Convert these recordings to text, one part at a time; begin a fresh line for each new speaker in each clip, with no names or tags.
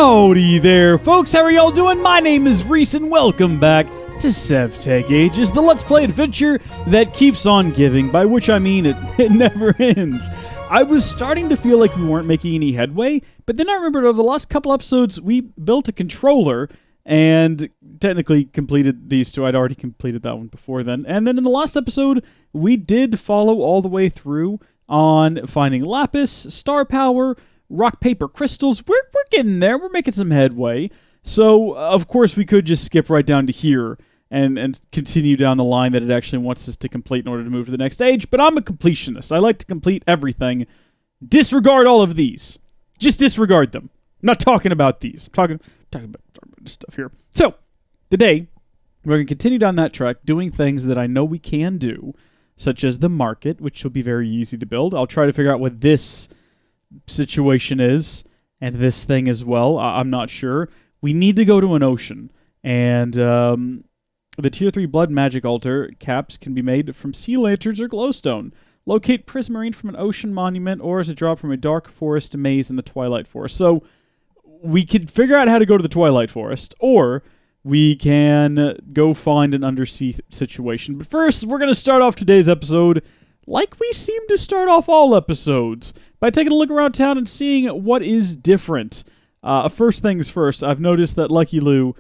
Howdy there, folks. How are y'all doing? My name is Rees, and welcome back to SevTech Ages, the Let's Play adventure that keeps on giving, by which I mean it never ends. I was starting to feel like we weren't making any headway, but then I remembered over the last couple episodes, we built a controller and technically completed these two. I'd already completed that one before then. And then in the last episode, we did follow all the way through on finding lapis, star power, rock, paper, crystals. We're getting there. We're making some headway. So, of course, we could just skip right down to here and continue down the line that it actually wants us to complete in order to move to the next stage. But I'm a completionist. I like to complete everything. Disregard all of these. Just disregard them. I'm not talking about these. I'm talking about this stuff here. So, today, we're going to continue down that track, doing things that I know we can do, such as the market, which will be very easy to build. I'll try to figure out what this situation is, and this thing as well. I'm not sure. We need to go to an ocean, and the Tier 3 Blood Magic Altar caps can be made from sea lanterns or glowstone. Locate Prismarine from an ocean monument, or as a drop from a dark forest maze in the Twilight Forest. So, we could figure out how to go to the Twilight Forest, or we can go find an undersea situation. But first, we're going to start off today's episode like we seem to start off all episodes, by taking a look around town and seeing what is different. First things first, I've noticed that Lucky Lou,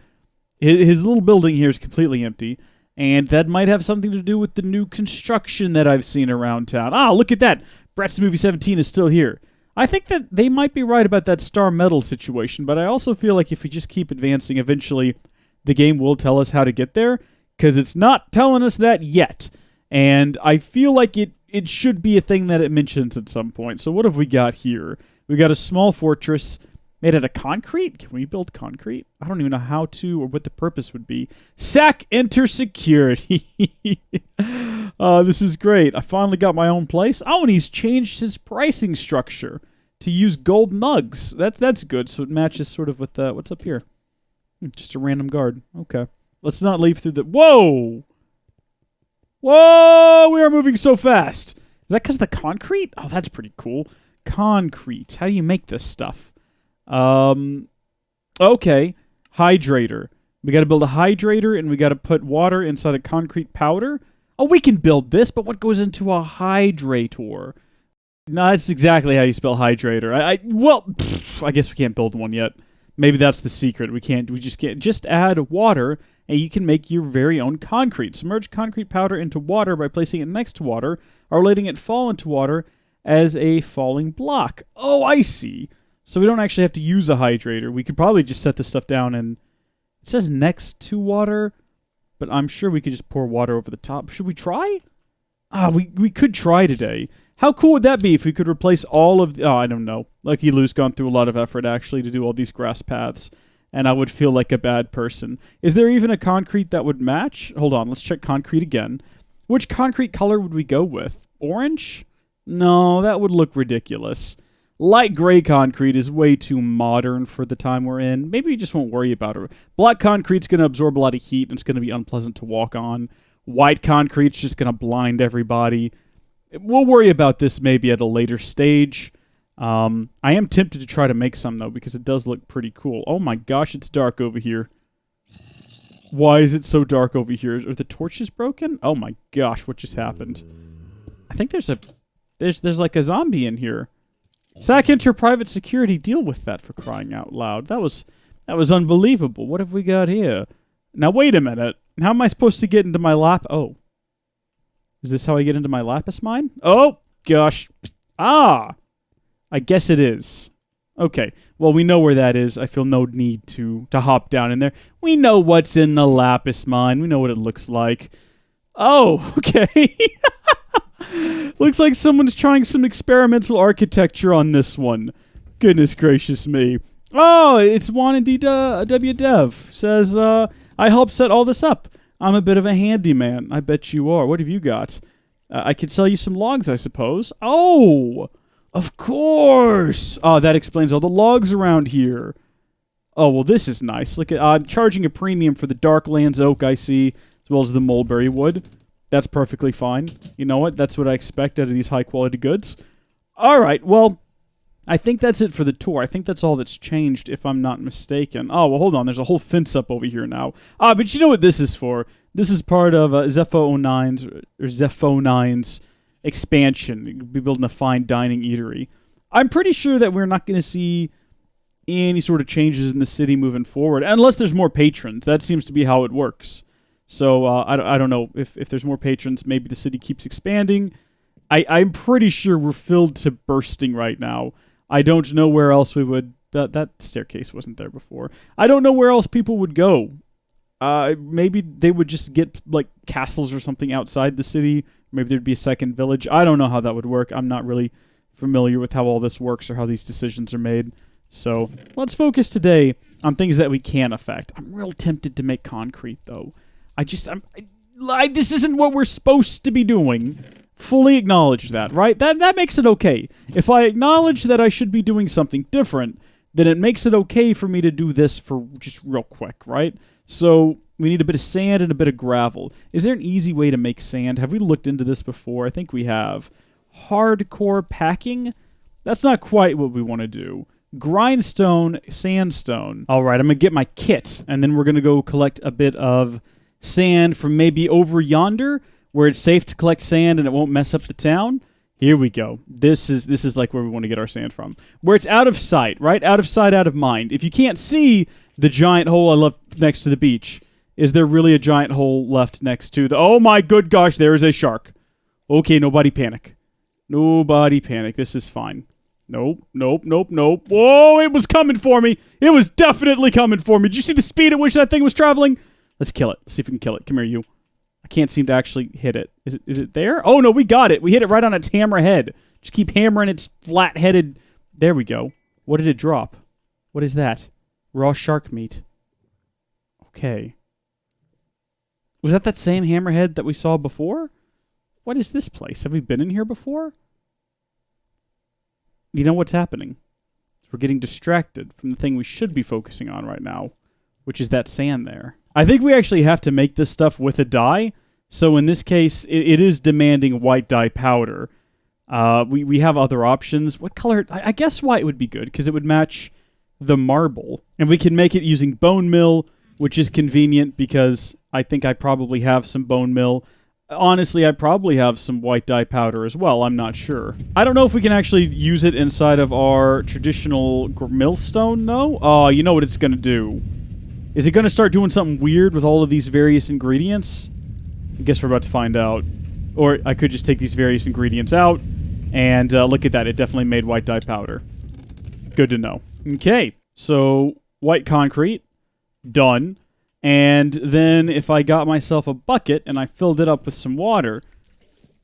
his little building here is completely empty, and that might have something to do with the new construction that I've seen around town. Ah, look at that! Bratz Movie 17 is still here. I think that they might be right about that star metal situation, but I also feel like if we just keep advancing, eventually the game will tell us how to get there, because it's not telling us that yet. And I feel like it should be a thing that it mentions at some point. So what have we got here? We got a small fortress made out of concrete. Can we build concrete? I don't even know how to or what the purpose would be. Sack enter security. This is great. I finally got my own place. Oh, and he's changed his pricing structure to use gold nugs. That's good. So it matches sort of with what's up here. Just a random guard. Okay. Let's not leave through the... Whoa! Whoa! We are moving so fast. Is that because of the concrete? Oh, that's pretty cool. Concrete. How do you make this stuff? Okay. Hydrator. We got to build a hydrator, and we got to put water inside a concrete powder. Oh, we can build this, but what goes into a hydrator? No, that's exactly how you spell hydrator. I guess we can't build one yet. Maybe that's the secret. We just can't. Just add water, and you can make your very own concrete. Submerge concrete powder into water by placing it next to water, or letting it fall into water as a falling block. Oh, I see. So we don't actually have to use a hydrator. We could probably just set this stuff down, and it says next to water, but I'm sure we could just pour water over the top. Should we try? We could try today. How cool would that be if we could replace all of the... Oh, I don't know. Lucky Lou's gone through a lot of effort, actually, to do all these grass paths, and I would feel like a bad person. Is there even a concrete that would match? Hold on, let's check concrete again. Which concrete color would we go with? Orange? No, that would look ridiculous. Light gray concrete is way too modern for the time we're in. Maybe we just won't worry about it. Black concrete's going to absorb a lot of heat, and it's going to be unpleasant to walk on. White concrete's just going to blind everybody. We'll worry about this maybe at a later stage. I am tempted to try to make some, though, because it does look pretty cool. Oh my gosh, it's dark over here. Why is it so dark over here? Are the torches broken? Oh my gosh, what just happened? I think there's like a zombie in here. Sack enter private security. Deal with that, for crying out loud. That was unbelievable. What have we got here? Now, wait a minute. How am I supposed to get into my lap? Oh. Is this how I get into my lapis mine? Oh, gosh. Ah! I guess it is. Okay. Well, we know where that is. I feel no need to hop down in there. We know what's in the lapis mine. We know what it looks like. Oh, okay. Looks like someone's trying some experimental architecture on this one. Goodness gracious me. Oh, it's Juan and W Dev. Says, I helped set all this up. I'm a bit of a handyman. I bet you are. What have you got? I could sell you some logs, I suppose. Oh, of course. Oh, that explains all the logs around here. Oh, well, this is nice. Look at, I'm charging a premium for the Darklands oak, I see, as well as the mulberry wood. That's perfectly fine. You know what? That's what I expect out of these high-quality goods. All right, well, I think that's it for the tour. I think that's all that's changed, if I'm not mistaken. Oh, well, hold on. There's a whole fence up over here now. But you know what this is for? This is part of Zepho9's expansion. You'll be building a fine dining eatery. I'm pretty sure that we're not going to see any sort of changes in the city moving forward, unless there's more patrons. That seems to be how it works. So I don't know. If there's more patrons, maybe the city keeps expanding. I'm pretty sure we're filled to bursting right now. I don't know where else we would... That staircase wasn't there before. I don't know where else people would go. Maybe they would just get, like, castles or something outside the city. Maybe there'd be a second village. I don't know how that would work. I'm not really familiar with how all this works or how these decisions are made. So let's focus today on things that we can affect. I'm real tempted to make concrete, though. This isn't what we're supposed to be doing. Fully acknowledge that, right? That makes it okay. If I acknowledge that I should be doing something different, then it makes it okay for me to do this for just real quick, right? So we need a bit of sand and a bit of gravel. Is there an easy way to make sand? Have we looked into this before? I think we have. Hardcore packing? That's not quite what we want to do. Grindstone, sandstone. All right, I'm going to get my kit, and then we're going to go collect a bit of sand from maybe over yonder, where it's safe to collect sand and it won't mess up the town. Here we go. This is like where we want to get our sand from. Where it's out of sight, right? Out of sight, out of mind. If you can't see the giant hole I left next to the beach, is there really a giant hole left next to the... Oh my good gosh, there is a shark. Okay, nobody panic. Nobody panic. This is fine. Nope, nope, nope, nope. Whoa, it was coming for me. It was definitely coming for me. Did you see the speed at which that thing was traveling? Let's kill it. Let's see if we can kill it. Come here, you. I can't seem to actually hit it. Is it there? Oh, no, we got it. We hit it right on its hammer head. Just keep hammering its flat-headed... There we go. What did it drop? What is that? Raw shark meat. Okay. Was that same hammerhead that we saw before? What is this place? Have we been in here before? You know what's happening? We're getting distracted from the thing we should be focusing on right now, which is that sand there. I think we actually have to make this stuff with a dye. So in this case, it is demanding white dye powder. We have other options. What color? I guess white would be good because it would match the marble. And we can make it using bone mill, which is convenient because I think I probably have some bone mill. Honestly, I probably have some white dye powder as well. I'm not sure. I don't know if we can actually use it inside of our traditional millstone, though. Oh, you know what it's going to do. Is it going to start doing something weird with all of these various ingredients? I guess we're about to find out. Or I could just take these various ingredients out, and look at that. It definitely made white dye powder. Good to know. Okay, so white concrete, done. And then if I got myself a bucket and I filled it up with some water,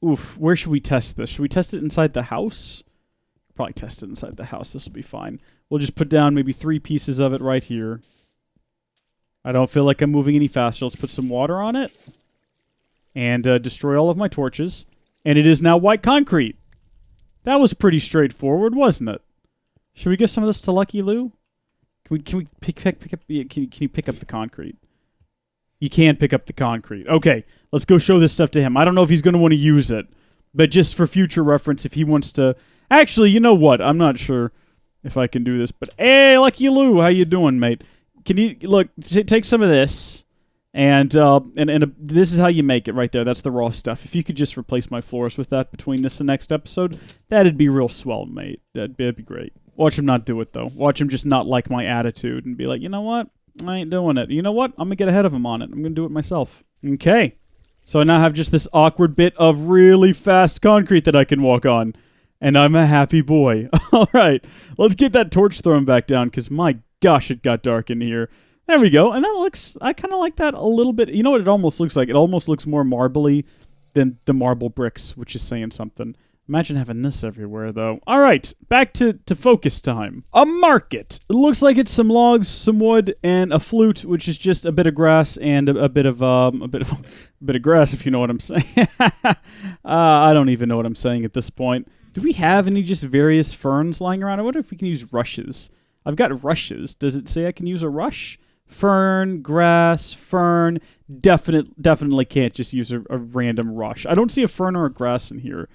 oof, where should we test this? Should we test it inside the house? Probably test it inside the house. This will be fine. We'll just put down maybe 3 pieces of it right here. I don't feel like I'm moving any faster. Let's put some water on it. And destroy all of my torches. And it is now white concrete. That was pretty straightforward, wasn't it? Should we give some of this to Lucky Lou? Can we pick up... Can you pick up the concrete? You can pick up the concrete. Okay, let's go show this stuff to him. I don't know if he's going to want to use it. But just for future reference, if he wants to... Actually, you know what? I'm not sure if I can do this. But hey, Lucky Lou, how you doing, mate? Can you... Look, take some of this. And this is how you make it right there. That's the raw stuff. If you could just replace my floors with that between this and next episode, that'd be real swell, mate. That'd be great. Watch him not do it, though. Watch him just not like my attitude and be like, you know what? I ain't doing it. You know what? I'm going to get ahead of him on it. I'm going to do it myself. Okay. So I now have just this awkward bit of really fast concrete that I can walk on. And I'm a happy boy. All right. Let's get that torch thrown back down because, my gosh, it got dark in here. There we go. And that looks... I kind of like that a little bit. You know what it almost looks like? It almost looks more marbly than the marble bricks, which is saying something. Imagine having this everywhere, though. All right, back to focus time. A market. It looks like it's some logs, some wood, and a flute, which is just a bit of grass and a bit of grass, if you know what I'm saying. I don't even know what I'm saying at this point. Do we have any just various ferns lying around? I wonder if we can use rushes. I've got rushes. Does it say I can use a rush? Fern, grass, fern. Definitely can't just use a random rush. I don't see a fern or a grass in here.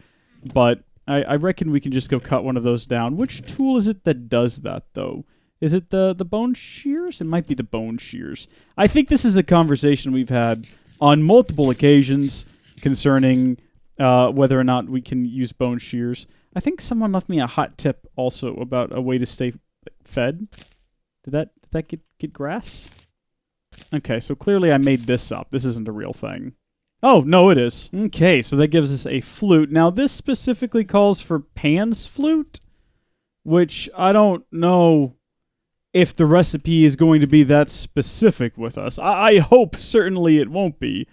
But I reckon we can just go cut one of those down. Which tool is it that does that, though? Is it the bone shears? It might be the bone shears. I think this is a conversation we've had on multiple occasions concerning whether or not we can use bone shears. I think someone left me a hot tip also about a way to stay fed. Did that get grass? Okay, so clearly I made this up. This isn't a real thing. Oh, no, it is. Okay, so that gives us a flute. Now, this specifically calls for Pan's flute, which I don't know if the recipe is going to be that specific with us. I hope certainly it won't be,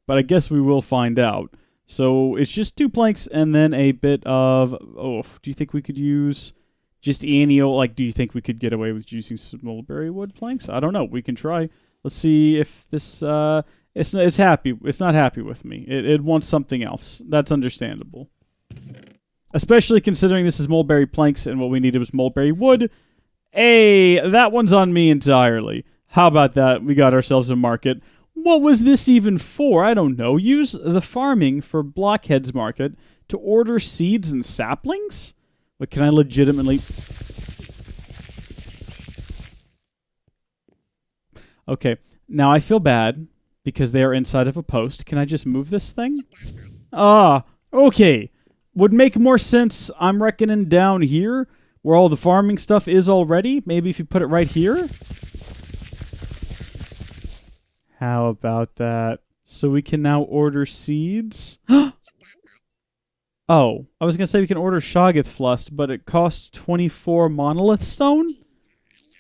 but I guess we will find out. So it's just 2 planks and then a bit of... Oh, do you think we could use just annual? Like, do you think we could get away with using some mulberry wood planks? I don't know. We can try. Let's see if this... It's happy. It's not happy with me. It wants something else. That's understandable. Especially considering this is mulberry planks and what we needed was mulberry wood. Hey, that one's on me entirely. How about that? We got ourselves a market. What was this even for? I don't know. Use the farming for Blockhead's market to order seeds and saplings? But can I legitimately... Okay, now I feel bad because they are inside of a post. Can I just move this thing? Ah, okay. Would make more sense, I'm reckoning, down here, where all the farming stuff is already. Maybe if you put it right here? How about that? So we can now order seeds? Oh, I was going to say we can order Shoggoth Flust, but it costs 24 monolith stone?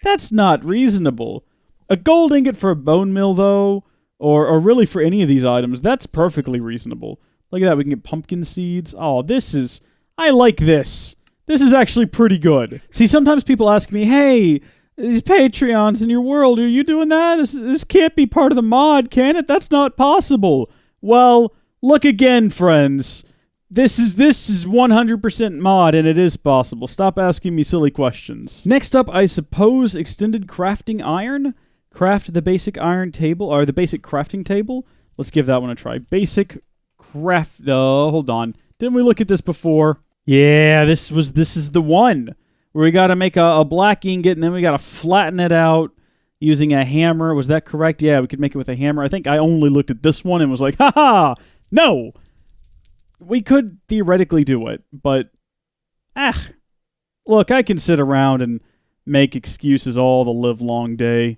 That's not reasonable. A gold ingot for a bone mill, though, or really for any of these items, that's perfectly reasonable. Look at that, we can get pumpkin seeds. Oh, this is... I like this. This is actually pretty good. See, sometimes people ask me, hey, these Patreons in your world, are you doing that? This can't be part of the mod, can it? That's not possible. Well, look again, friends. This is 100% mod, and it is possible. Stop asking me silly questions. Next up, I suppose, extended crafting iron. Craft the basic iron table, or the basic crafting table. Let's give that one a try. Basic craft... Oh, hold on. Didn't we look at this before? Yeah, this is the one. Where we gotta make a black ingot, and then we gotta flatten it out using a hammer. Was that correct? Yeah, we could make it with a hammer. I think I only looked at this one and was like, haha! No! We could theoretically do it, but... Look, I can sit around and make excuses all the live-long day.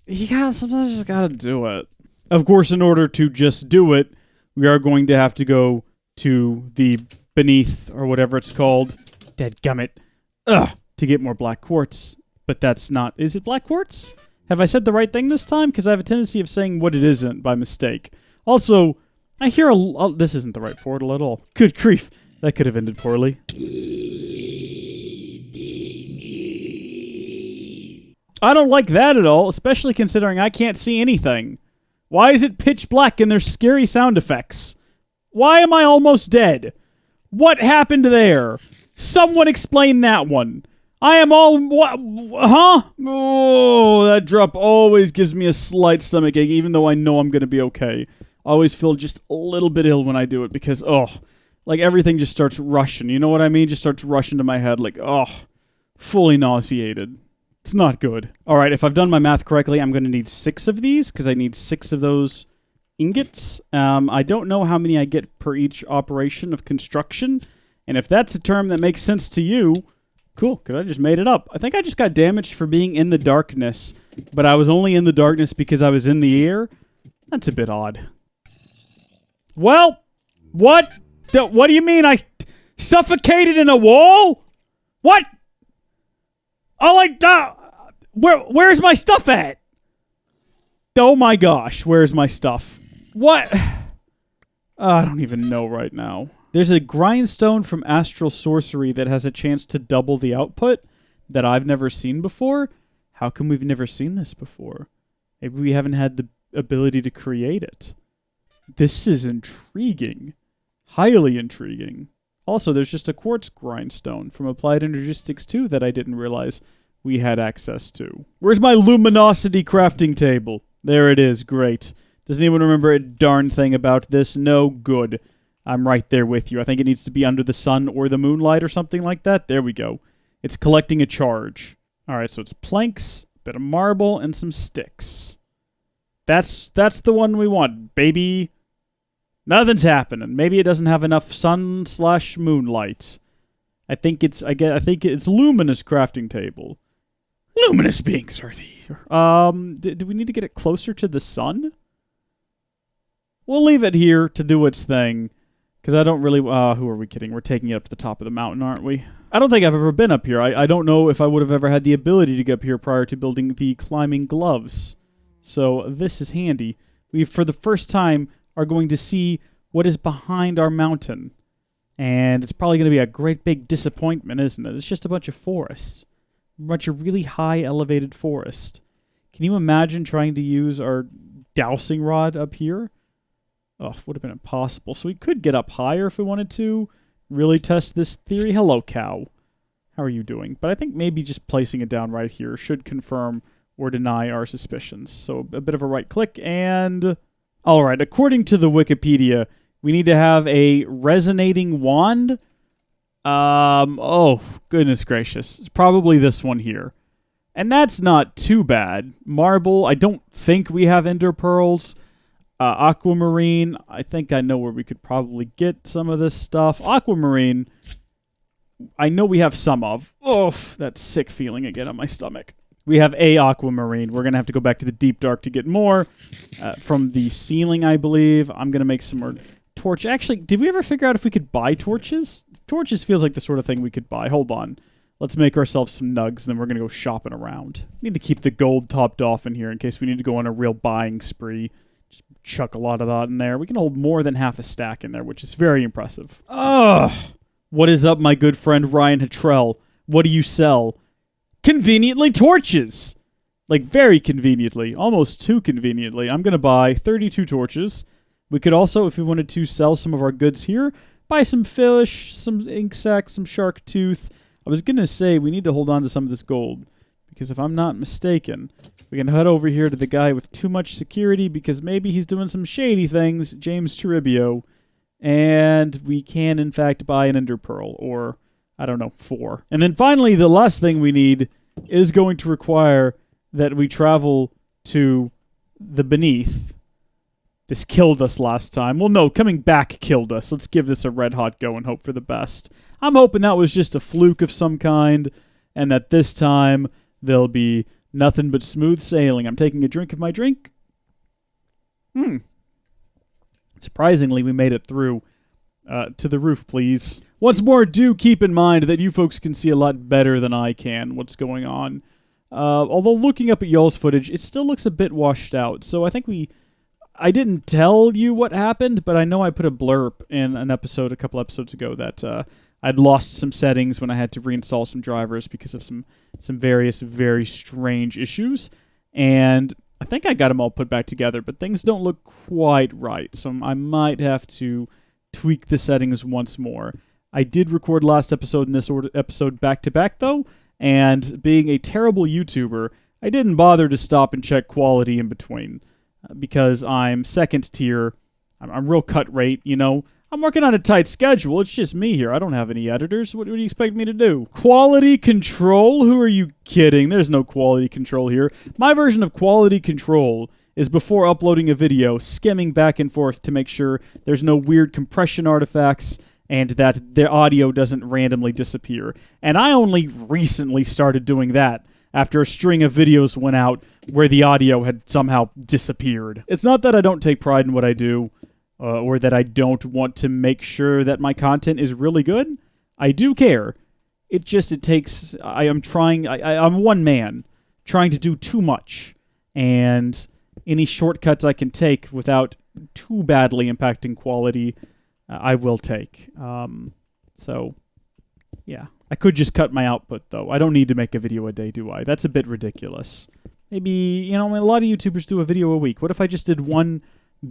Sometimes you just gotta do it. Of course, in order to just do it, we are going to have to go to the beneath, or whatever it's called. Dadgummit. To get more black quartz. But that's not... Is it black quartz? Have I said the right thing this time? Because I have a tendency of saying what it isn't by mistake. Also, I hear this isn't the right portal at all. Good grief. That could have ended poorly. I don't like that at all, especially considering I can't see anything. Why is it pitch black and there's scary sound effects? Why am I almost dead? What happened there? Someone explain that one. I am all... What? Huh? Oh, that drop always gives me a slight stomachache, even though I know I'm going to be okay. I always feel just a little bit ill when I do it because, like everything just starts rushing. You know what I mean? Just starts rushing to my head like, fully nauseated. It's not good. Alright, if I've done my math correctly, I'm going to need 6 of these, because I need 6 of those ingots. I don't know how many I get per each operation of construction, and if that's a term that makes sense to you, cool, because I just made it up. I think I just got damaged for being in the darkness, but I was only in the darkness because I was in the air. That's a bit odd. Well, what? What do you mean I suffocated in a wall? What? Where's my stuff at? Oh my gosh, where's my stuff? What? I don't even know right now. There's a grindstone from Astral Sorcery that has a chance to double the output that I've never seen before. How come we've never seen this before? Maybe we haven't had the ability to create it. This is intriguing. Highly intriguing. Also, there's just a Quartz Grindstone from Applied Energistics 2 that I didn't realize we had access to. Where's my luminosity crafting table? There it is. Great. Does anyone remember a darn thing about this? No? Good. I'm right there with you. I think it needs to be under the sun or the moonlight or something like that. There we go. It's collecting a charge. All right, so it's planks, a bit of marble, and some sticks. That's the one we want, baby. Nothing's happening. Maybe it doesn't have enough sun/moonlight. I think it's luminous crafting table. Luminous beings are the. Do we need to get it closer to the sun? We'll leave it here to do its thing, because I don't really... who are we kidding? We're taking it up to the top of the mountain, aren't we? I don't think I've ever been up here. I don't know if I would have ever had the ability to get up here prior to building the climbing gloves. So this is handy. We, for the first time, are going to see what is behind our mountain. And it's probably going to be a great big disappointment, isn't it? It's just a bunch of forests. A bunch of really high elevated forest. Can you imagine trying to use our dowsing rod up here? Oh, would have been impossible. So we could get up higher if we wanted to. Really test this theory. Hello, cow. How are you doing? But I think maybe just placing it down right here should confirm or deny our suspicions. So a bit of a right click and... Alright, according to the Wikipedia, we need to have a resonating wand. Oh, goodness gracious. It's probably this one here. And that's not too bad. Marble, I don't think we have ender pearls. Aquamarine, I think I know where we could probably get some of this stuff. Aquamarine, I know we have some of. Oh, that sick feeling again on my stomach. We have a aquamarine. We're going to have to go back to the deep dark to get more. From the ceiling, I believe. I'm going to make some more torch. Actually, did we ever figure out if we could buy torches? Torches feels like the sort of thing we could buy. Hold on. Let's make ourselves some nugs, and then we're going to go shopping around. Need to keep the gold topped off in here in case we need to go on a real buying spree. Just chuck a lot of that in there. We can hold more than half a stack in there, which is very impressive. Ugh! What is up, my good friend Ryan Hattrell? What do you sell? Conveniently torches! Like, very conveniently. Almost too conveniently. I'm going to buy 32 torches. We could also, if we wanted to sell some of our goods here, buy some fish, some ink sacs, some shark tooth. I was going to say we need to hold on to some of this gold. Because if I'm not mistaken, we can head over here to the guy with too much security because maybe he's doing some shady things, James Toribio. And we can, in fact, buy an ender pearl, or, I don't know, 4. And then finally, the last thing we need is going to require that we travel to the beneath. This killed us last time. Well, no, coming back killed us. Let's give this a red-hot go and hope for the best. I'm hoping that was just a fluke of some kind, and that this time there'll be nothing but smooth sailing. I'm taking a drink of my drink. Surprisingly, we made it through. To the roof, please. Once more, do keep in mind that you folks can see a lot better than I can what's going on. Although looking up at y'all's footage, it still looks a bit washed out. So I think I didn't tell you what happened, but I know I put a blurb in an episode a couple episodes ago that I'd lost some settings when I had to reinstall some drivers because of some various very strange issues. And I think I got them all put back together, but things don't look quite right. So I might have to tweak the settings once more. I did record last episode and this episode back-to-back, though, and being a terrible YouTuber, I didn't bother to stop and check quality in between, because I'm second tier. I'm real cut rate, you know. I'm working on a tight schedule. It's just me here. I don't have any editors. What do you expect me to do? Quality control? Who are you kidding? There's no quality control here. My version of quality control is before uploading a video, skimming back and forth to make sure there's no weird compression artifacts and that the audio doesn't randomly disappear. And I only recently started doing that after a string of videos went out where the audio had somehow disappeared. It's not that I don't take pride in what I do, or that I don't want to make sure that my content is really good. I do care. It takes... I'm one man trying to do too much. And any shortcuts I can take without too badly impacting quality, I will take. So, yeah. I could just cut my output, though. I don't need to make a video a day, do I? That's a bit ridiculous. Maybe, a lot of YouTubers do a video a week. What if I just did one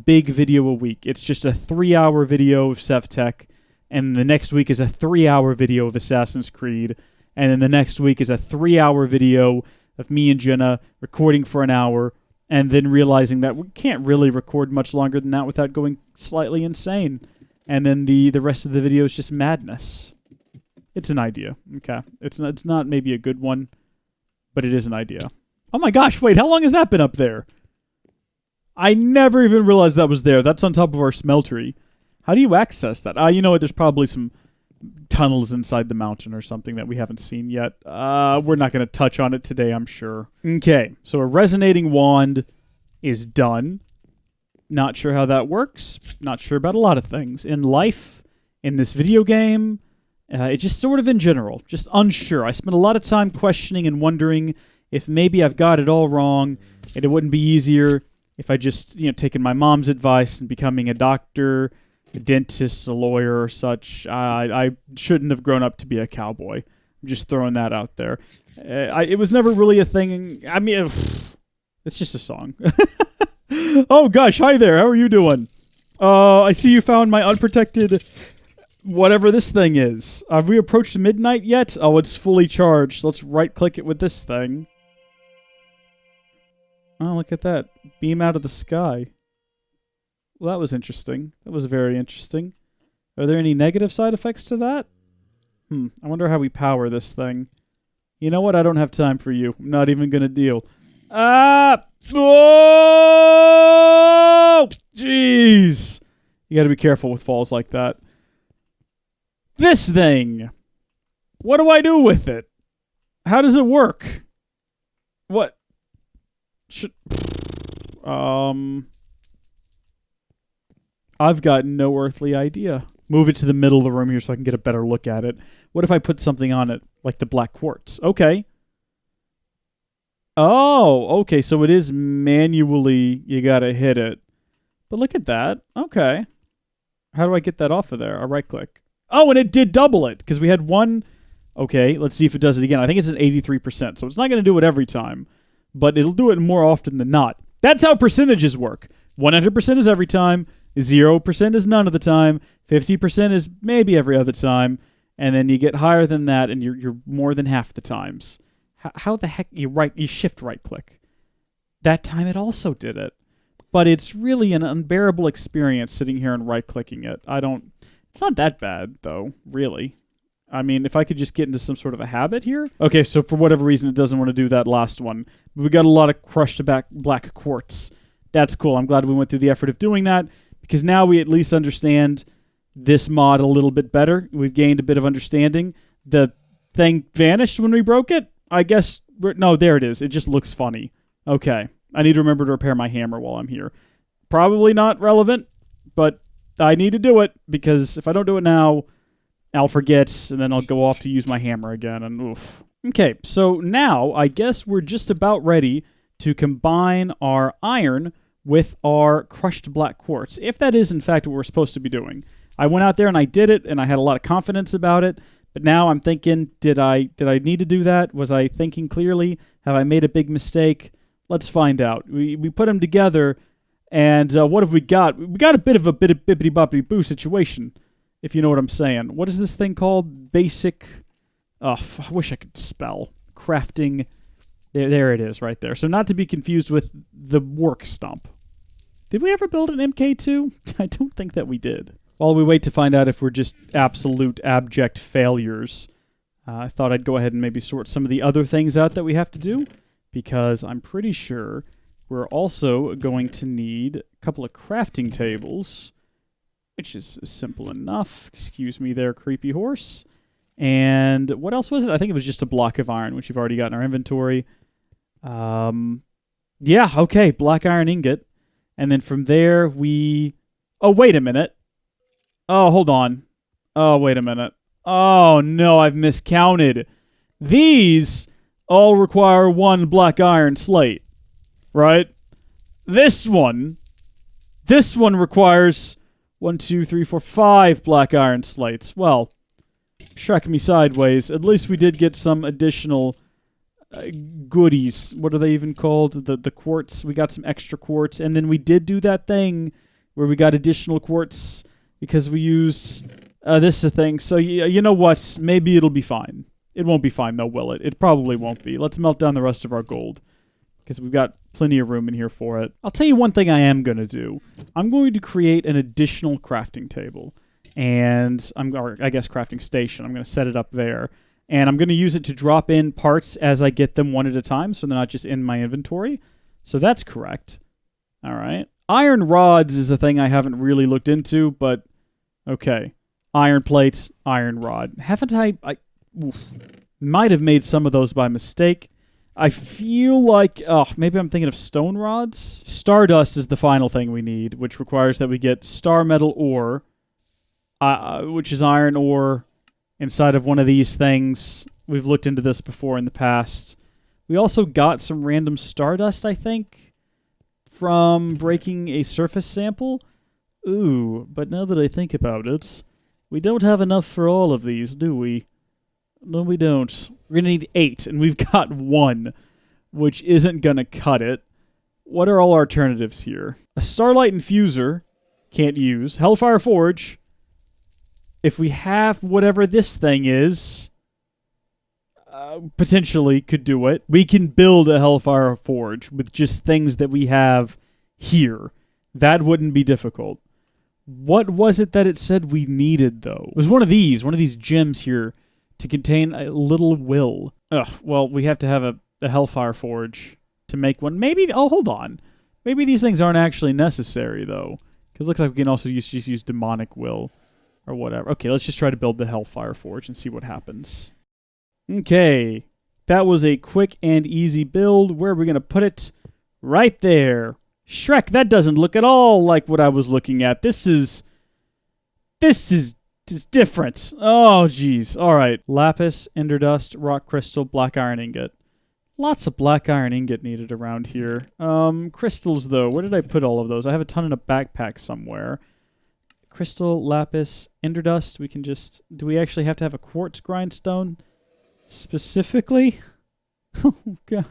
big video a week? It's just a 3-hour video of SevTech, and the next week is a 3-hour video of Assassin's Creed, and then the next week is a 3-hour video of me and Jenna recording for an hour, and then realizing that we can't really record much longer than that without going slightly insane. and then the rest of the video is just madness. It's an idea. Okay. It's not maybe a good one, but it is an idea. Oh my gosh, wait, how long has that been up there? I never even realized that was there. That's on top of our smeltery. How do you access that? You know what, there's probably some tunnels inside the mountain or something that we haven't seen yet. We're not going to touch on it today, I'm sure. Okay, so a resonating wand is done. Not sure how that works. Not sure about a lot of things. In life, in this video game, it just sort of in general. Just unsure. I spent a lot of time questioning and wondering if maybe I've got it all wrong, and it wouldn't be easier if I just, taken my mom's advice and becoming a doctor, a dentist, a lawyer, or such. I shouldn't have grown up to be a cowboy. I'm just throwing that out there. It was never really a thing. I mean, it's just a song. Oh gosh, hi there. How are you doing? I see you found my unprotected whatever this thing is. Have we approached midnight yet? Oh, it's fully charged. Let's right-click it with this thing. Oh, look at that. Beam out of the sky. Well, that was interesting. That was very interesting. Are there any negative side effects to that? I wonder how we power this thing. You know what? I don't have time for you. I'm not even going to deal. Ah! Oh! Jeez! You got to be careful with falls like that. This thing! What do I do with it? How does it work? What? I've got no earthly idea. Move it to the middle of the room here so I can get a better look at it. What if I put something on it, like the black quartz? Okay. Oh, okay, so it is manually, you gotta hit it. But look at that. Okay. How do I get that off of there? I right-click. Oh, and it did double it, because we had one... Okay, let's see if it does it again. I think it's at 83%, so it's not going to do it every time, but it'll do it more often than not. That's how percentages work. 100% is every time, 0% is none of the time, 50% is maybe every other time, and then you get higher than that, and you're more than half the times. How the heck you shift right-click? That time it also did it. But it's really an unbearable experience sitting here and right-clicking it. It's not that bad, though, really. I mean, if I could just get into some sort of a habit here. Okay, so for whatever reason, it doesn't want to do that last one. We got a lot of crushed black quartz. That's cool. I'm glad we went through the effort of doing that, because now we at least understand this mod a little bit better. We've gained a bit of understanding. The thing vanished when we broke it? I guess... No, there it is. It just looks funny. Okay. I need to remember to repair my hammer while I'm here. Probably not relevant, but I need to do it, because if I don't do it now, I'll forget, and then I'll go off to use my hammer again, and oof. Okay, so now I guess we're just about ready to combine our iron with our crushed black quartz, if that is in fact what we're supposed to be doing. I went out there and I did it, and I had a lot of confidence about it, but now I'm thinking, did I need to do that? Was I thinking clearly? Have I made a big mistake? Let's find out. We put them together, and what have we got? We got a bit of bippity-boppity-boo situation, if you know what I'm saying. What is this thing called? Basic... I wish I could spell. Crafting... There it is, right there. So not to be confused with the work stump. Did we ever build an MK2? I don't think that we did. While we wait to find out if we're just absolute abject failures, I thought I'd go ahead and maybe sort some of the other things out that we have to do, because I'm pretty sure we're also going to need a couple of crafting tables, which is simple enough. Excuse me there, creepy horse. And what else was it? I think it was just a block of iron, which we've already got in our inventory. Yeah, okay, black iron ingot. And then from there, we... Oh, wait a minute. Oh, hold on. Oh, wait a minute. Oh, no, I've miscounted. These all require one black iron slate, right? This one requires 1, 2, 3, 4, 5 black iron slates. Well, shrek me sideways. At least we did get some additional goodies. What are they even called? The quartz. We got some extra quartz. And then we did do that thing where we got additional quartz because we use... this is a thing. So, you know what? Maybe it'll be fine. It won't be fine, though, will it? It probably won't be. Let's melt down the rest of our gold, because we've got plenty of room in here for it. I'll tell you one thing I am going to do. I'm going to create an additional crafting table. and I guess crafting station. I'm going to set it up there. And I'm going to use it to drop in parts as I get them one at a time, so they're not just in my inventory. So that's correct. All right. Iron rods is a thing I haven't really looked into, but okay. Iron plates, iron rod. Haven't I might have made some of those by mistake. I feel like, maybe I'm thinking of stone rods. Stardust is the final thing we need, which requires that we get star metal ore, which is iron ore, inside of one of these things. We've looked into this before in the past. We also got some random stardust, I think, from breaking a surface sample. Ooh, but now that I think about it, we don't have enough for all of these, do we? No, we don't. We're going to need 8, and we've got 1, which isn't going to cut it. What are all alternatives here? A Starlight Infuser, can't use. Hellfire Forge. If we have whatever this thing is, potentially could do it. We can build a Hellfire Forge with just things that we have here. That wouldn't be difficult. What was it that it said we needed, though? It was one of these gems here to contain a little will. Well, we have to have a Hellfire Forge to make one. Maybe, hold on. Maybe these things aren't actually necessary, though. Because it looks like we can also just use demonic will or whatever. Okay, let's just try to build the Hellfire Forge and see what happens. Okay, that was a quick and easy build. Where are we going to put it? Right there. Shrek, that doesn't look at all like what I was looking at. This is different. Oh, jeez. All right. Lapis, ender dust, rock crystal, black iron ingot. Lots of black iron ingot needed around here. Crystals, though. Where did I put all of those? I have a ton in a backpack somewhere. Crystal, lapis, ender dust. We can just... Do we actually have to have a quartz grindstone? Specifically? Oh, gosh.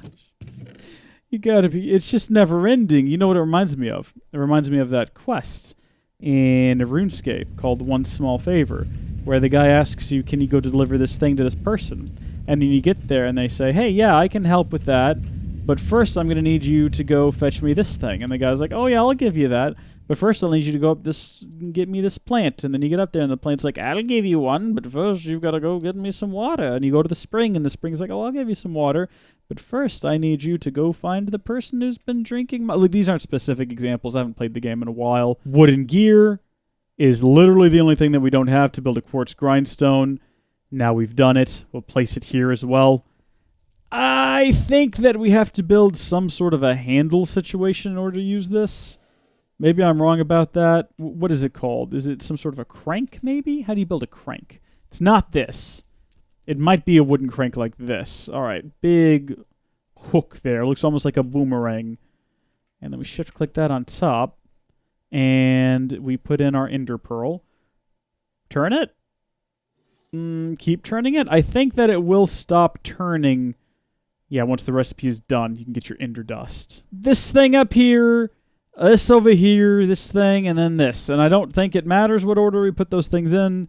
You gotta be... It's just never ending. You know what it reminds me of? It reminds me of that quest in RuneScape called One Small Favor, where the guy asks you, can you go deliver this thing to this person? And then you get there and they say, hey, yeah, I can help with that, but first I'm going to need you to go fetch me this thing. And the guy's like, oh, yeah, I'll give you that. But first I'll need you to go up this and get me this plant. And then you get up there and the plant's like, I'll give you one, but first you've got to go get me some water. And you go to the spring and the spring's like, oh, I'll give you some water. But first I need you to go find the person who's been drinking my... Like, these aren't specific examples. I haven't played the game in a while. Wooden gear is literally the only thing that we don't have to build a quartz grindstone. Now we've done it. We'll place it here as well. I think that we have to build some sort of a handle situation in order to use this. Maybe I'm wrong about that. What is it called? Is it some sort of a crank, maybe? How do you build a crank? It's not this. It might be a wooden crank like this. All right, big hook there. Looks almost like a boomerang. And then we shift-click that on top. And we put in our ender pearl. Turn it. Keep turning it. I think that it will stop turning. Yeah, once the recipe is done, you can get your ender dust. This thing up here, this over here, this thing, and then this. And I don't think it matters what order we put those things in.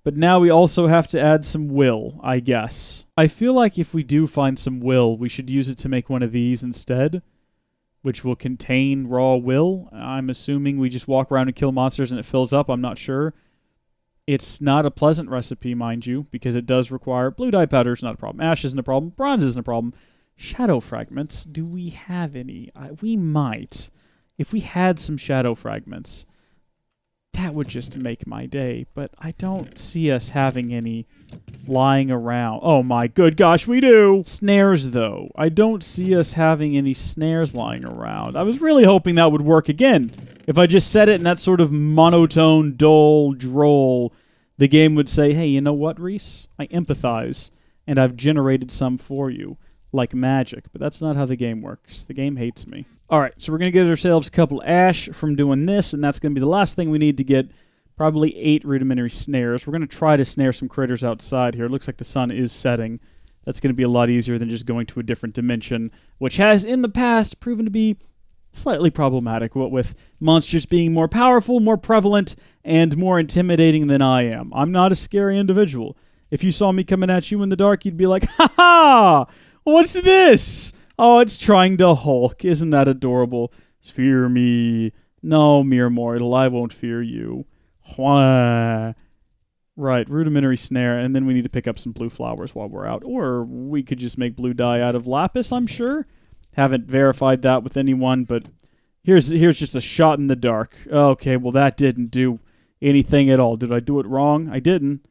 But now we also have to add some will, I guess. I feel like if we do find some will, we should use it to make one of these instead, which will contain raw will. I'm assuming we just walk around and kill monsters and it fills up. I'm not sure. It's not a pleasant recipe, mind you, because it does require... Blue dye powder is not a problem. Ash isn't a problem. Bronze isn't a problem. Shadow fragments, do we have any? We might. If we had some shadow fragments, that would just make my day. But I don't see us having any lying around. Oh my good gosh, we do! Snares, though. I don't see us having any snares lying around. I was really hoping that would work again. If I just said it in that sort of monotone, dull, droll, the game would say, hey, you know what, Rees? I empathize, and I've generated some for you, like magic. But that's not how the game works. The game hates me. All right, so we're going to get ourselves a couple ash from doing this, and that's going to be the last thing we need to get probably 8 rudimentary snares. We're going to try to snare some critters outside here. It looks like the sun is setting. That's going to be a lot easier than just going to a different dimension, which has, in the past, proven to be slightly problematic, what with monsters being more powerful, more prevalent, and more intimidating than I am. I'm not a scary individual. If you saw me coming at you in the dark, you'd be like, ha ha! What's this? Oh, it's trying to Hulk. Isn't that adorable? Fear me. No, mere mortal, I won't fear you. Right, rudimentary snare, and then we need to pick up some blue flowers while we're out. Or we could just make blue dye out of lapis, I'm sure. Haven't verified that with anyone, but here's just a shot in the dark. Okay, well that didn't do anything at all. Did I do it wrong? I didn't.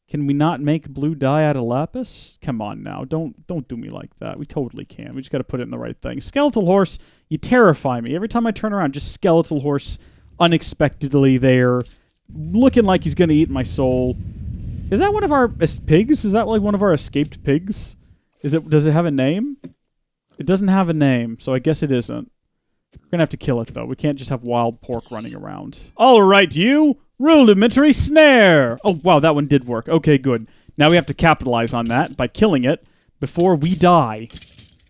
Can we not make blue dye out of lapis? Come on now, don't do me like that. We totally can. We just got to put it in the right thing. Skeletal Horse, you terrify me. Every time I turn around, just Skeletal Horse unexpectedly there, looking like he's going to eat my soul. Is that one of our pigs? Is that like one of our escaped pigs? Does it have a name? It doesn't have a name, so I guess it isn't. We're going to have to kill it, though. We can't just have wild pork running around. All right, you. Rudimentary snare! Oh, wow, that one did work. Okay, good. Now we have to capitalize on that by killing it before we die.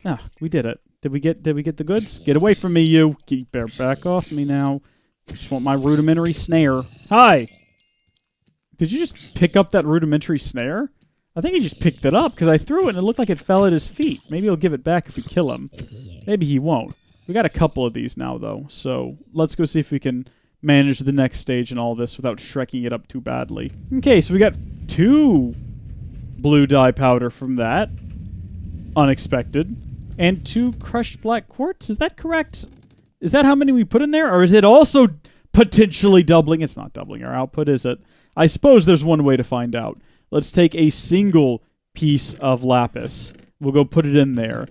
Ah, we did it. Did we get the goods? Get away from me, you. Back off me now. I just want my rudimentary snare. Hi! Did you just pick up that rudimentary snare? I think he just picked it up because I threw it and it looked like it fell at his feet. Maybe he'll give it back if we kill him. Maybe he won't. We got a couple of these now, though, so let's go see if we can manage the next stage and all this without shrekking it up too badly. Okay, so we got 2 blue dye powder from that. Unexpected. And 2 crushed black quartz. Is that correct? Is that how many we put in there? Or is it also potentially doubling? It's not doubling our output, is it? I suppose there's one way to find out. Let's take a single piece of lapis. We'll go put it in there.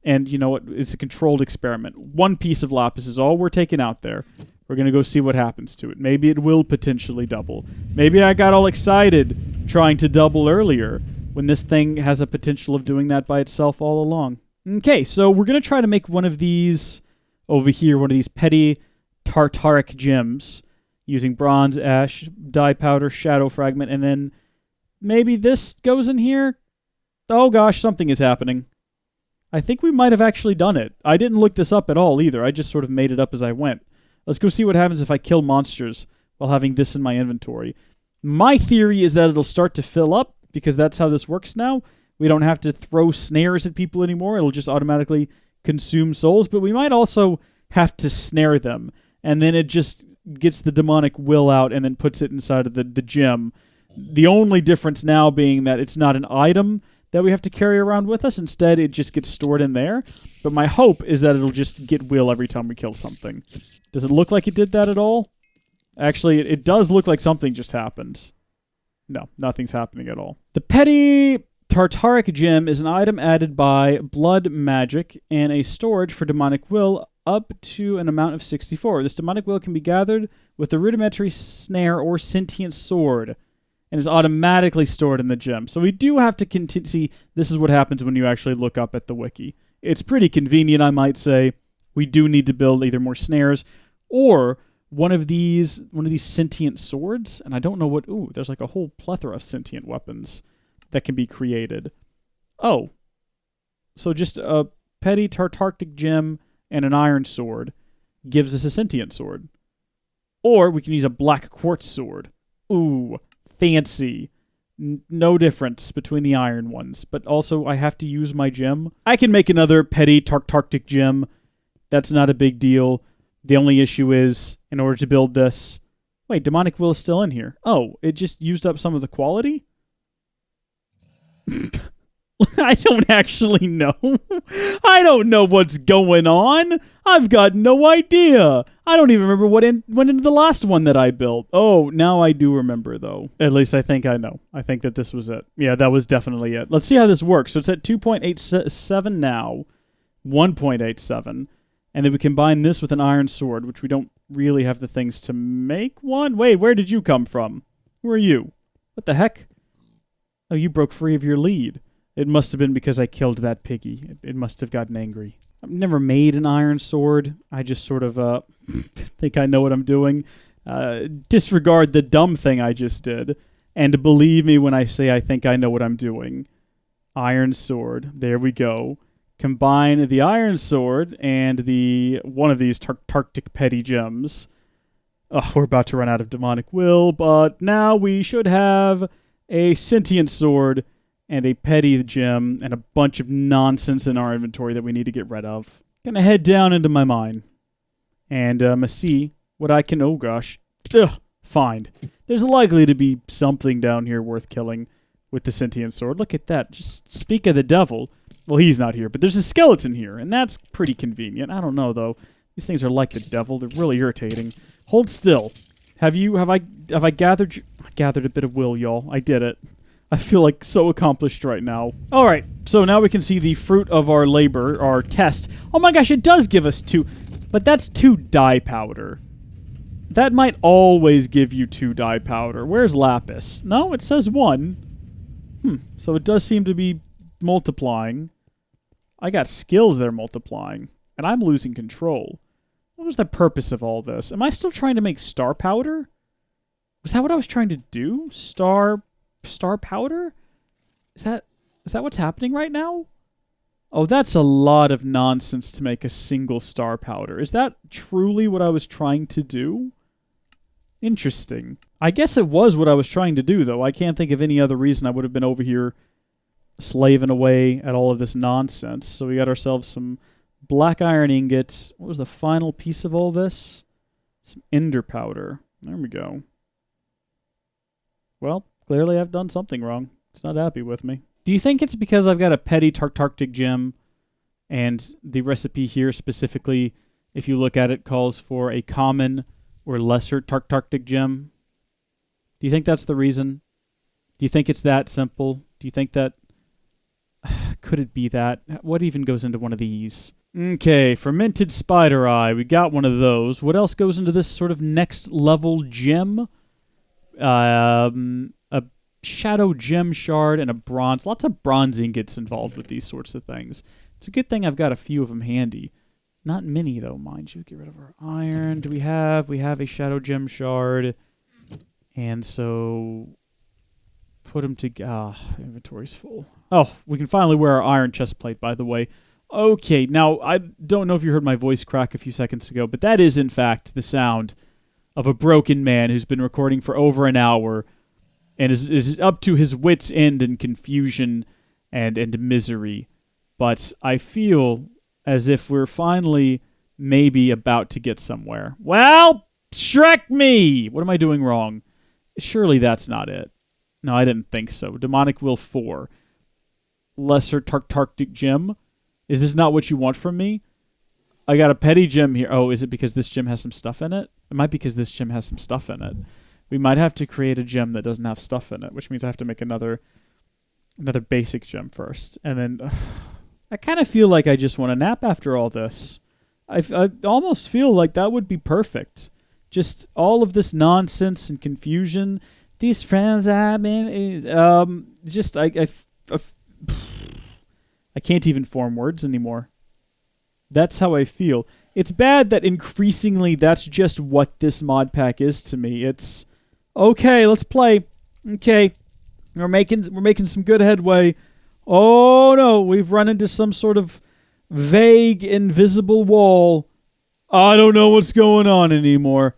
And you know what? It's a controlled experiment. 1 piece of lapis is all we're taking out there. We're going to go see what happens to it. Maybe it will potentially double. Maybe I got all excited trying to double earlier when this thing has a potential of doing that by itself all along. Okay, so we're going to try to make one of these over here, one of these Petit Tartaric Jims using bronze, ash, dye powder, shadow fragment, and then maybe this goes in here. Oh gosh, something is happening. I think we might have actually done it. I didn't look this up at all either. I just sort of made it up as I went. Let's go see what happens if I kill monsters while having this in my inventory. My theory is that it'll start to fill up because that's how this works now. We don't have to throw snares at people anymore. It'll just automatically consume souls, but we might also have to snare them. And then it just gets the demonic will out and then puts it inside of the gem. The only difference now being that it's not an item that we have to carry around with us. Instead, it just gets stored in there. But my hope is that it'll just get will every time we kill something. Does it look like it did that at all? Actually, it does look like something just happened. No, nothing's happening at all. The Petit Tartaric Jim is an item added by blood magic and a storage for demonic will up to an amount of 64. This demonic will can be gathered with a rudimentary snare or sentient sword and is automatically stored in the gem. So we do have to continue. See, this is what happens when you actually look up at the wiki. It's pretty convenient, I might say. We do need to build either more snares or one of these sentient swords. And I don't know what... Ooh, there's like a whole plethora of sentient weapons that can be created. Oh. So just a Petit Tartaric Gem and an iron sword gives us a sentient sword. Or we can use a black quartz sword. Ooh, fancy. No difference between the iron ones. But also, I have to use my gem. I can make another Petit Tartaric Gem. That's not a big deal. The only issue is, in order to build this... Wait, demonic will is still in here. Oh, it just used up some of the quality? I don't actually know. I don't know what's going on. I've got no idea. I don't even remember what went into the last one that I built. Oh, now I do remember, though. At least I think I know. I think that this was it. Yeah, that was definitely it. Let's see how this works. So it's at 2.87 now. 1.87. And then we combine this with an iron sword, which we don't really have the things to make one. Wait, where did you come from? Who are you? What the heck? Oh, you broke free of your lead. It must have been because I killed that piggy. It must have gotten angry. I've never made an iron sword. I just sort of think I know what I'm doing. Disregard the dumb thing I just did. And believe me when I say I think I know what I'm doing. Iron sword. There we go. Combine the iron sword and one of these Tartaric Petit gems. Oh, we're about to run out of demonic will, but now we should have a sentient sword and a Petit gem and a bunch of nonsense in our inventory that we need to get rid of. Gonna head down into my mine and see what I can, oh gosh, find. There's likely to be something down here worth killing with the sentient sword. Look at that. Just speak of the devil. Well, he's not here, but there's a skeleton here, and that's pretty convenient. I don't know, though. These things are like the devil. They're really irritating. Hold still. Have I gathered a bit of will, y'all? I did it. I feel like so accomplished right now. All right, so now we can see the fruit of our labor, our test. Oh my gosh, it does give us 2, but that's 2 dye powder. That might always give you 2 dye powder. Where's lapis? No, it says 1. So it does seem to be multiplying. I got skills that are multiplying, and I'm losing control. What was the purpose of all this? Am I still trying to make star powder? Was that what I was trying to do? Star powder? Is that what's happening right now? Oh, that's a lot of nonsense to make a single star powder. Is that truly what I was trying to do? Interesting. I guess it was what I was trying to do, though. I can't think of any other reason I would have been over here slaving away at all of this nonsense. So we got ourselves some black iron ingots. What was the final piece of all this? Some ender powder. There we go. Well, clearly I've done something wrong. It's not happy with me. Do you think it's because I've got a Petit Tartaric Jim, and the recipe here specifically, if you look at it, calls for a common or lesser Tartaric Jim? Do you think that's the reason? Do you think it's that simple? Do you think that... Could it be that? What even goes into one of these? Okay, fermented spider eye. We got one of those. What else goes into this sort of next level gem? A shadow gem shard and a bronze. Lots of bronze ingots involved with these sorts of things. It's a good thing I've got a few of them handy. Not many, though, mind you. Get rid of our iron. Do we have? We have a shadow gem shard. And so... Put them together. Inventory's full. Oh, we can finally wear our iron chest plate, by the way. Okay, now, I don't know if you heard my voice crack a few seconds ago, but that is, in fact, the sound of a broken man who's been recording for over an hour and is up to his wits' end in confusion and misery. But I feel as if we're finally maybe about to get somewhere. Well, Shrek me! What am I doing wrong? Surely that's not it. No, I didn't think so. Demonic Will 4. Lesser Tartaric Jim. Is this not what you want from me? I got a Petit gem here. Oh, is it because this gem has some stuff in it? It might be because this gem has some stuff in it. We might have to create a gem that doesn't have stuff in it, which means I have to make another basic gem first. And then I kind of feel like I just want to nap after all this. I almost feel like that would be perfect. Just all of this nonsense and confusion. These friends I've been... I can't even form words anymore. That's how I feel. It's bad that increasingly that's just what this mod pack is to me. It's, okay, let's play. Okay, we're making some good headway. Oh no, we've run into some sort of vague, invisible wall. I don't know what's going on anymore.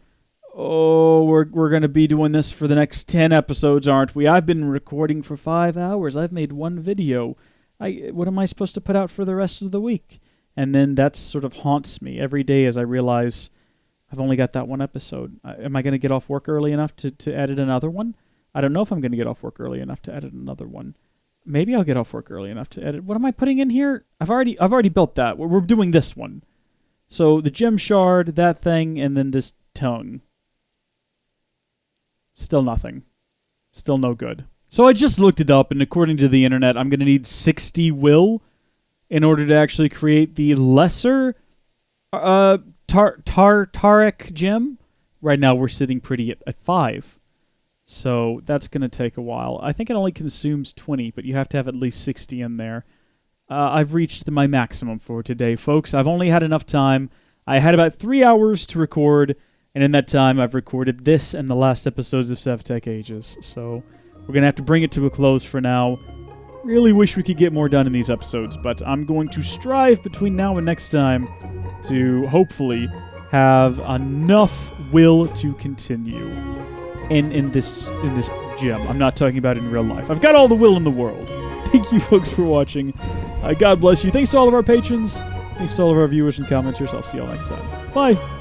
Oh, we're going to be doing this for the next 10 episodes, aren't we? I've been recording for 5 hours. I've made 1 video. What am I supposed to put out for the rest of the week? And then that sort of haunts me every day as I realize I've only got that 1 episode. Am I going to get off work early enough to edit another one? I don't know if I'm going to get off work early enough to edit another one. Maybe I'll get off work early enough to edit. What am I putting in here? I've already built that. We're doing this one. So the gem shard, that thing, and then this tongue. Still nothing. Still no good. So I just looked it up, and according to the internet, I'm going to need 60 will in order to actually create the lesser Tartaric Jim. Right now, we're sitting pretty at 5. So that's going to take a while. I think it only consumes 20, but you have to have at least 60 in there. I've reached my maximum for today, folks. I've only had enough time. I had about 3 hours to record, and in that time, I've recorded this and the last episodes of SevTech Ages. So we're going to have to bring it to a close for now. Really wish we could get more done in these episodes, but I'm going to strive between now and next time to hopefully have enough will to continue in this gym. I'm not talking about in real life. I've got all the will in the world. Thank you, folks, for watching. God bless you. Thanks to all of our patrons. Thanks to all of our viewers and commenters. I'll see you all next time. Bye.